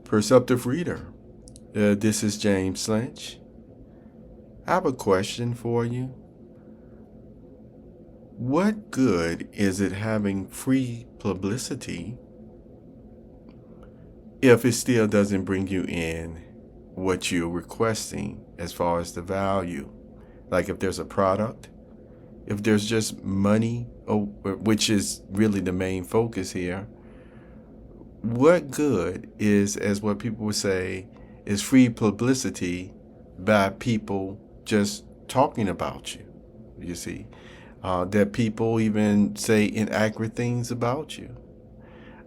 Perceptive Reader. This is James Lynch. I have a question for you. What good is it having free publicity if it still doesn't bring you in what you're requesting as far as the value? Like if there's a product, if there's just money, which is really the main focus here, what good is, as what people would say, is free publicity by people just talking about you? You see, that people even say inaccurate things about you.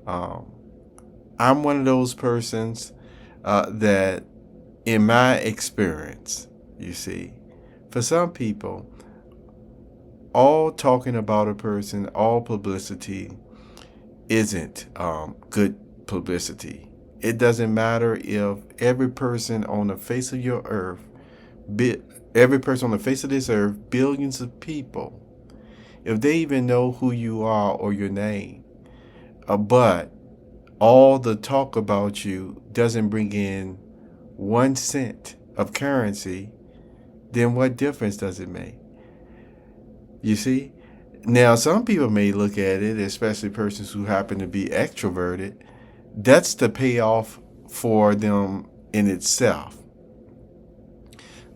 I'm one of those persons that, in my experience, you see, for some people, all talking about a person, all publicity isn't good publicity. It doesn't matter if every person on the face of your earth, every person on the face of this earth, billions of people, if they even know who you are or your name, but all the talk about you doesn't bring in 1 cent of currency, then what difference does it make? You see? Now, some people may look at it, especially persons who happen to be extroverted, that's the payoff for them in itself.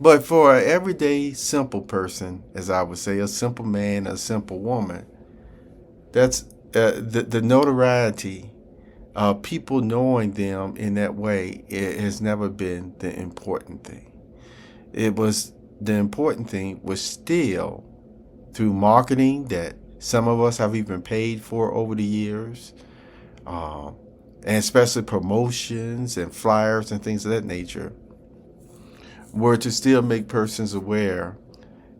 But for an everyday simple person, as I would say, a simple man, a simple woman, that's the notoriety, people knowing them in that way, it has never been the important thing. The important thing was still through marketing that some of us have even paid for over the years, and especially promotions and flyers and things of that nature, were to still make persons aware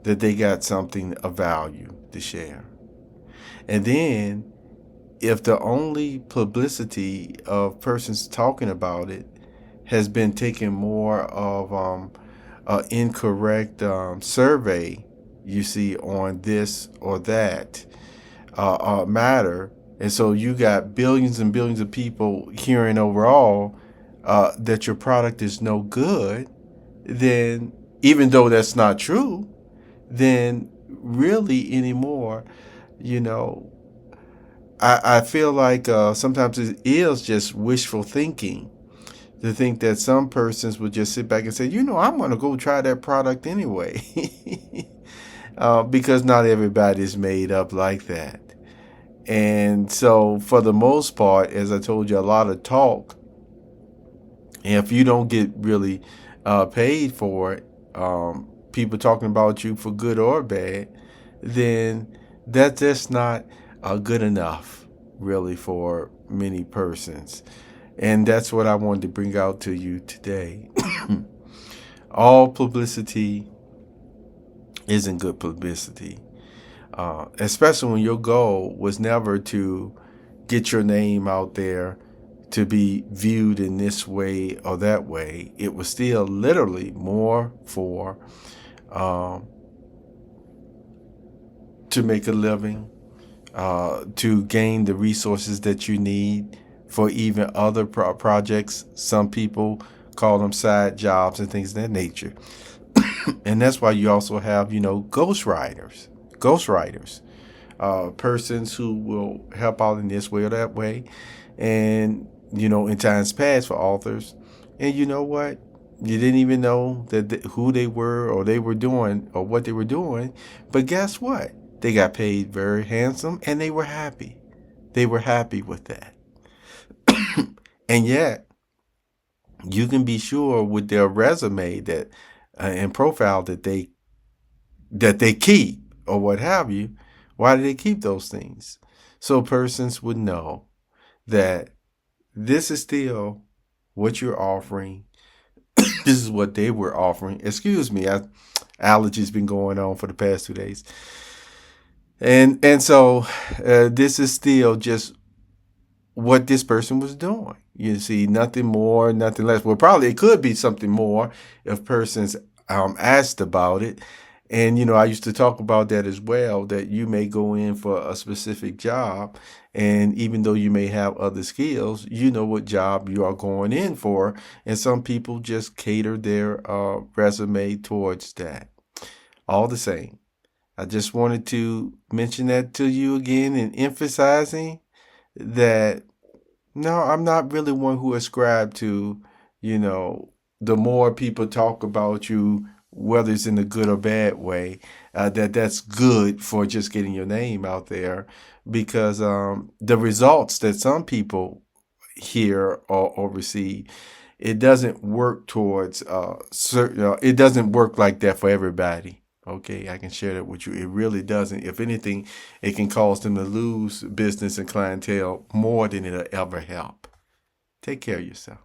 that they got something of value to share. And then, if the only publicity of persons talking about it has been taking more of an incorrect survey, you see, on this or that matter, and so you got billions and billions of people hearing overall that your product is no good, then even though that's not true, then really anymore, I feel like sometimes it is just wishful thinking to think that some persons would just sit back and say, I'm going to go try that product anyway. Because not everybody's made up like that. And so for the most part, as I told you, a lot of talk. And if you don't get really paid for it, people talking about you for good or bad, then that's just not good enough, really, for many persons. And that's what I wanted to bring out to you today. All publicity isn't good publicity, especially when your goal was never to get your name out there to be viewed in this way or that way. It was still literally more for to make a living, to gain the resources that you need for even other projects. Some people call them side jobs and things of that nature. And that's why you also have, ghostwriters, persons who will help out in this way or that way. And, in times past for authors. And you know what? You didn't even know who they were or they were doing or what they were doing. But guess what? They got paid very handsome and they were happy. They were happy with that. And yet, you can be sure with their resume that and profile that they keep or what have you. Why do they keep those things? So persons would know that this is still what you're offering. This is what they were offering. Excuse me, allergies been going on for the past 2 days, and so this is still just what this person was doing. You see, nothing more, nothing less. Well, probably it could be something more if persons asked about it. And, I used to talk about that as well, that you may go in for a specific job. And even though you may have other skills, you know what job you are going in for. And some people just cater their resume towards that. All the same, I just wanted to mention that to you again and emphasizing that no, I'm not really one who ascribe to, you know, the more people talk about you, whether it's in a good or bad way, that's good for just getting your name out there, because the results that some people hear or receive, it doesn't work towards certain. It doesn't work like that for everybody. Okay, I can share that with you. It really doesn't. If anything, it can cause them to lose business and clientele more than it'll ever help. Take care of yourself.